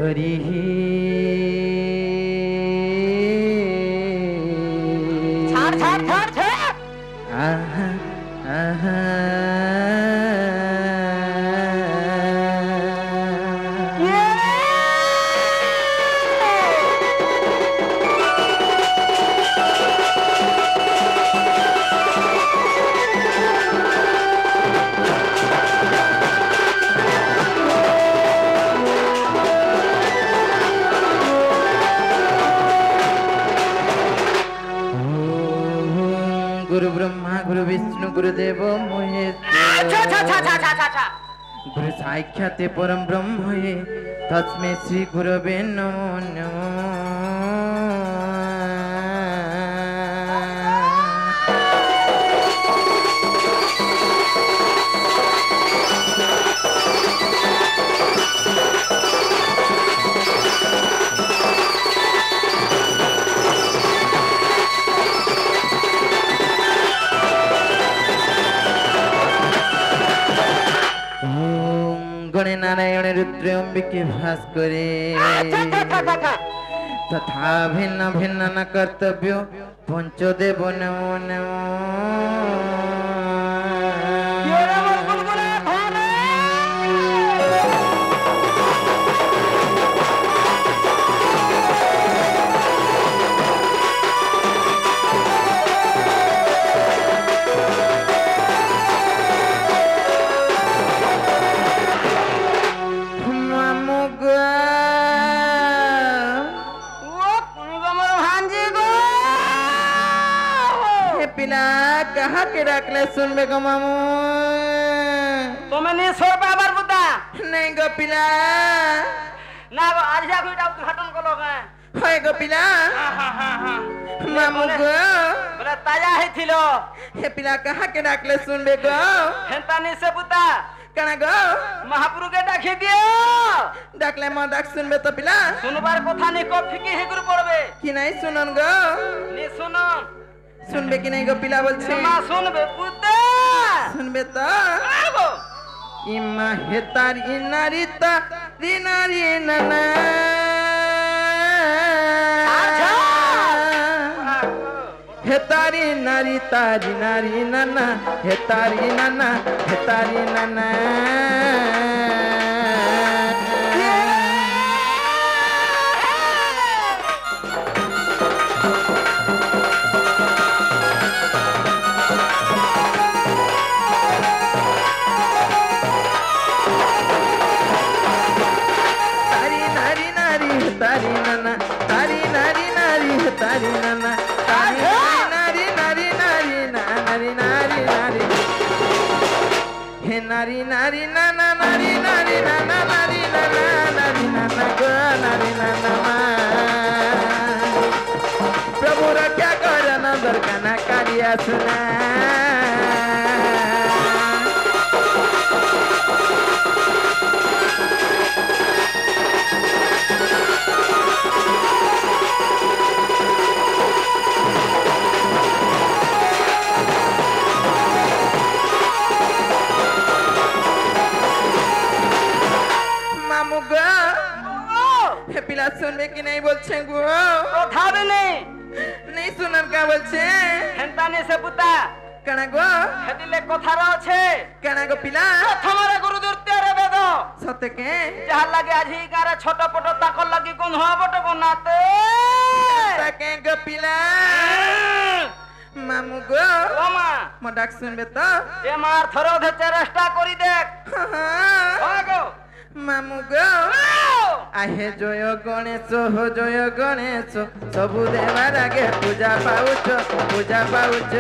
हरि ছাড় ছাড় ছাড় ছাড় आहा आहा गुरु ब्रह्मा गुरु विष्णु गुरुदेव महेश्वर गुरु साक्षात् परम ब्रह्म तस्मै श्री गुरवे नमो नमः गणे नारायण रुद्र अंबिके भास्करे तथा भिन्न भिन्न न कर्तव्य पंचदेव नमो नमो कहा के रखले सुन बे गो मामू तुम्हें नहीं छोड़ पावर बुद्धा नहीं गो पिला ना वो आज जा कोई उद्घाटन को लोग हैं होय गो पिला मामू गो बोले ताजा है थिलो हे पिला कहा के रखले सुन बे गो हेंता नहीं से बुद्धा कना गो महापुरु के डाके दियो डाकले म डाक सुन बे तो पिला सुनबार कथा नहीं को फिकी हे गुरु पड़बे कि नहीं सुनन गो नहीं सुनो सुनबे कि नहीं गो पिला बोलछे मां सुनबे बुद्धा सुनबे तो आगो इमा हेतारी नारीता दिनारी नना हेतारी नारी तारी नारी नना हेतारी नना हेतारी नना तारी नना तारी नारी नारी तारी नना तारी नारी नारी नारी नारी नारी नारी हे नारी नारी नना नारी नारी नना नारी नना नारी नना गो नारी नना प्रभु रक्षा कर नंदर काना कालिया सुना पिला सुनबे कि नहीं बोलछे गो उठाबे नहीं सुनन का बोलछे हेंता ने से पुता कना गो हेदिले कथारा छे कना गो पिला प्रथमरे गुरु दुर्ते रे वेद सते के जहा लागे आजी गारे छोट पटो ताकल लागी कोन हबट बनाते ताके गो पिला मामू गो ओमा म डाक सुनबे तो ए मार थरो धे चेष्टा करी देख आगो मामू गो आहे जय गणेश हो जय गणेश सबु देवार आगे पूजा पाउच पूजा पाउच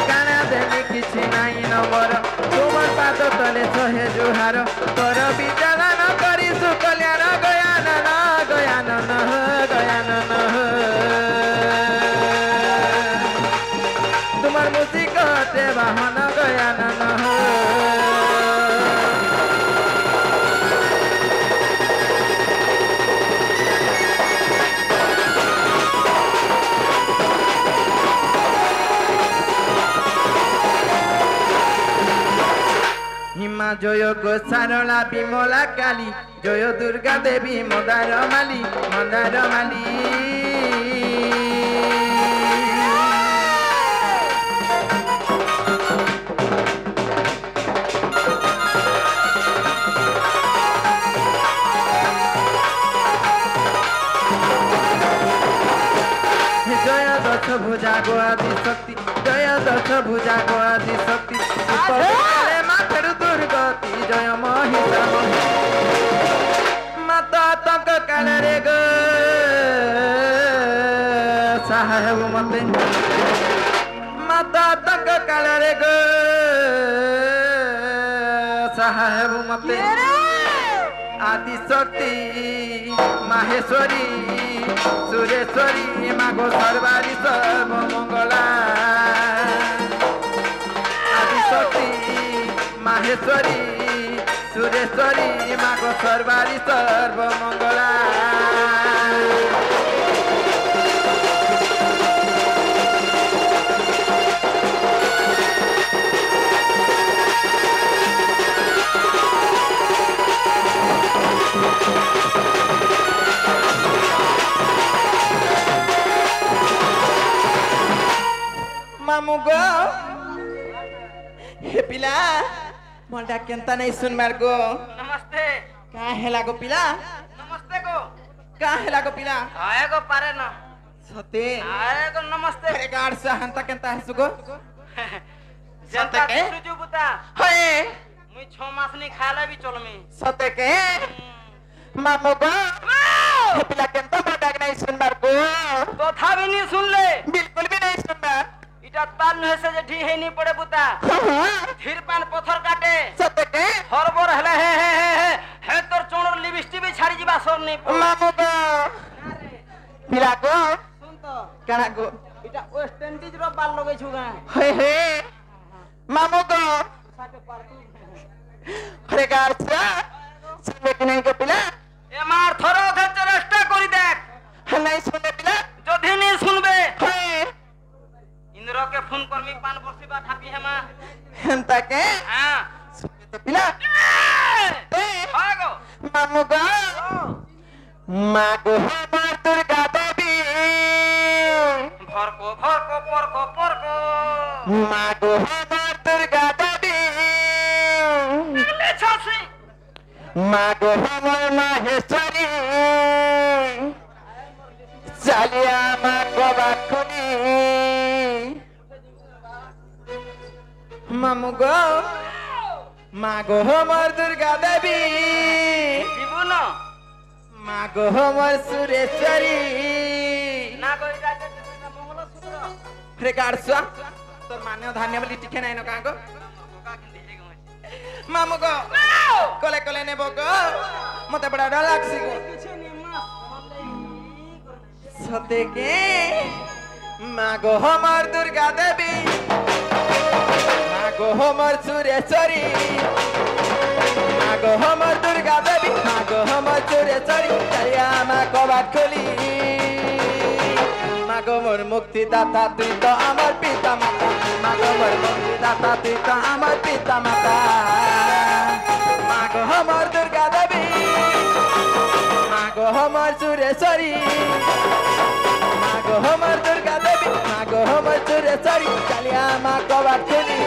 काना देवी किछि नाही नंबर तुमर पाद तले सहे जुहार तोर विचारण करी सुकल्याण गयानन गयानन गयानन तुमर मुसीकते वाहन गयानन জয় গো সারলা বিমলা কালী জয় দুর্গা দেবী মদার মালি মদার মালি ভুজা গো আদি শক্তি জয় দশ ভুজা গো আদি শক্তি মাথের দুর্গতি জয় মহিষা মাতা তক কাଳରେ গো সাহেব মতে মাতা তক কাଳରେ গো সাহেব মতে আদি শক্তি মাহেশ্বরী সুরেশ্বরী মাগো সর্বারি সর্বমঙ্গলা আদিশক্তি মাহেশ্বরী সুরেশ্বরী মাগো সর্বারি সর্বমঙ্গলা मामू गो हे पिला मोटा केंता नहीं सुन मार गो नमस्ते का हेला गो पिला नमस्ते गो का हेला गो पिला आए गो पारे ना सते आए गो नमस्ते अरे गाड़ से हंता केंता हसु गो जनता के सुजु बुता होए मुई 6 मास नहीं खाले भी चल मी सते के मामू गो हे पिला केंता मोटा नहीं सुन मार गो तो था भी नहीं सुन ले बिल्कुल भी नहीं सुन मार इटा तान न से जे ढी है नहीं पड़े बुता धीर पान पत्थर काटे सते के हरबर हले हे तोर चोणर लिपस्टिक भी छाड़ी जीवा सर नहीं मामू गो पिला गो सुन तो काना गो इटा वेस्ट इंडीज रो बाल लगे छुगा हे हे मामू गो साके पार्टी अरे गाड़ से सुनबे कि नहीं गो पिला ए मार थरो धच रास्ता करी देख नहीं सुनबे पिला जदी नहीं सुनबे हे इंद्र के फोन कर मी पान बरसी बा ठापी है मां हंता के हां सुनबे तो पिला ए भागो मामू गो मागो हमार दुर्गा देवी भरको परको मागो हमार दुर्गा देवी ले छसी मागो हमार माहेश्वरी चालिया मागो बाखुनी मामू गो मागो हमार दुर्गा देवी जीवन मागो हमार सुरेश्वरी ना कोई जाके मंगल सूत्र रे गाड़सा तोर मान्य धान्य बोली टिके नाही न कागो का किंदी हे गो मामू गो कोले कोले नेबो गो मते बड़ा डर लागसी गो किछे नहीं मास सते के मागो हमार दुर्गा देवी मागो हमार सुरेश्वरी मागो हमार दुर्गा देवी मागो हमार सुरेश्वरी चलिया मा कबाट खोली मागो मोर मुक्ति दाता तुई तो अमर पिता माता मागो मोर मुक्ति दाता तुई तो अमर पिता माता मागो हमार दुर्गा देवी मागो हमार सुरेश्वरी मागो हमार दुर्गा देवी मागो हमार सुरेश्वरी चलिया मा कबाट खोली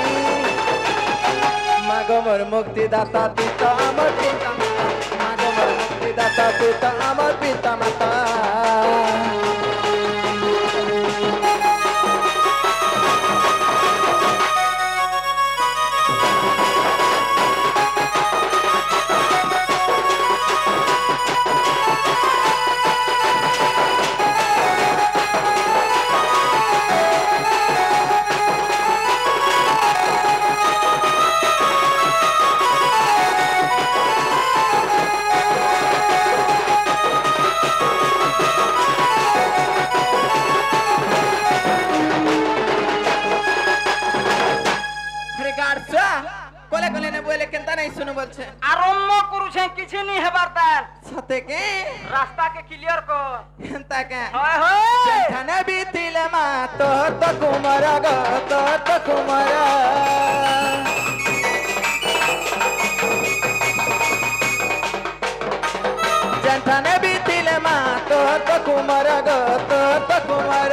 मागो मोर मुक्ति दाता तुई तो अमर पिता माता मागो मोर मुक्ति दाता तुई तो अमर पिता माता कोले कोले ने बोले केंता नहीं सुनो बोलछे आरम्भ करूछे किछि नहीं हेबार तार सते के रास्ता के क्लियर कर केंता के होय होय जेठाने बीतिले मा तो कुमार ग तो कुमार तो कुमार गो तो कुमार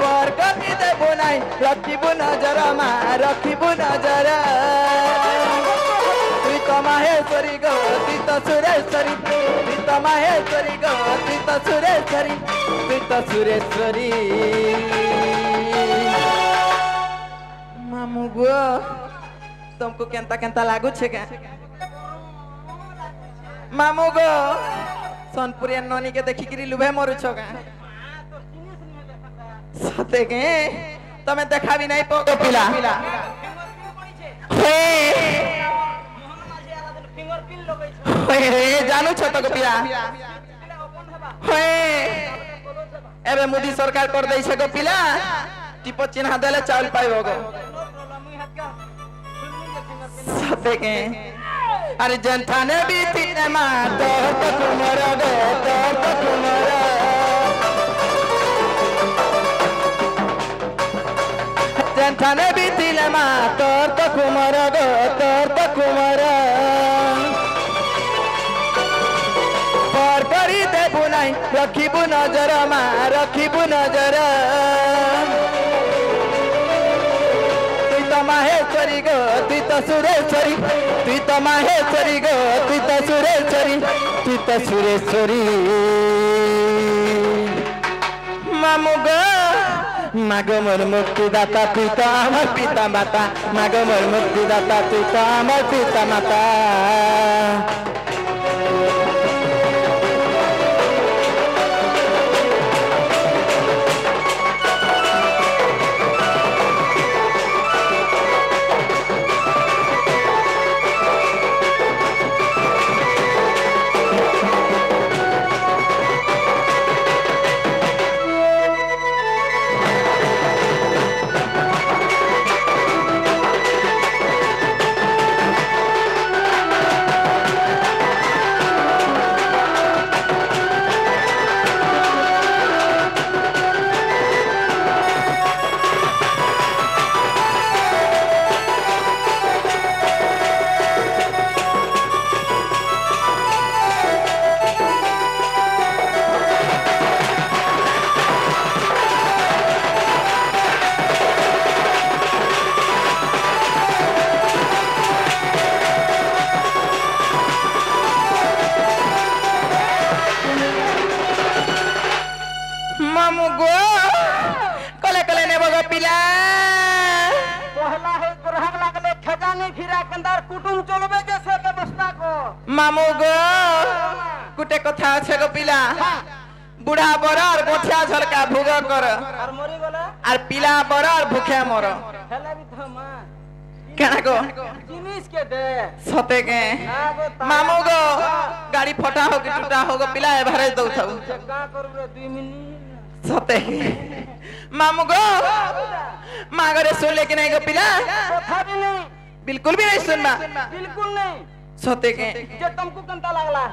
पर कति देबो नाई रखिबु नजर मा रखिबु नजर तुई तो माहेश्वरी गो तुई तो सुरेश्वरी तुई तो माहेश्वरी गो तुई तो सुरेश्वरी तुई तो सुरेश्वरी मामू गो तुमको केंता केंता लागू छे क्या मामू गो सोनपुरिया ननी के देखी किरी लुभे मरु छो का सते के तमे देखा भी नहीं पगो पिला हे हे जानू छ तो पिला हे एबे मोदी सरकार कर दई छे गो पिला टिप चिन्ह देले चावल पाइबो गो सते के अरे जनथाने बीती ने मा तो कुमार गो तो कुमार जनथाने बीती ने मा तो कुमार गो तो कुमार पर करी देबु नाई रखिबु नजर मा रखिबु नजर माहेश्वरी गो तुई तो सुरेश्वरी तुई तो माहेश्वरी गो तुई तो सुरेश्वरी तुई तो सुरेश्वरी मामू गो मागो मोर मुक्तिदाता तुई तो आमर पिता माता मागो मोर मुक्तिदाता तुई तो आमर पिता माता मामू गो कले कले ने बगो पिला पहला है ग्रहण लागले खजाने फिरा कंदार कुटुम चलबे जैसे व्यवस्था को मामू गो कुटे कथा छे गो पिला बुढ़ा बड़ और गोठिया झलका भुग कर और मरी गले और पिला बड़ और भूखे मर हेला भी धमा केना गो जिनिस के दे सते के मामू गो गाड़ी फटा हो कि टूटा हो गो पिला ए भरे दउ थउ का करू रे 2 मिनट सते मामू गो मागरे सुन ले कि नहीं गो पिला कथा भी नहीं बिल्कुल भी नहीं सुनबा बिल्कुल नहीं सते के जे तुमको कंता लागला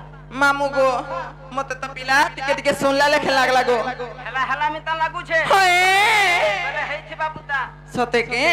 मामू गो मते तो पिला टिके टिके सुनला लेखे लागला गो हेला हेला में ता लागू छे होए अरे हे छे बाबूता सते के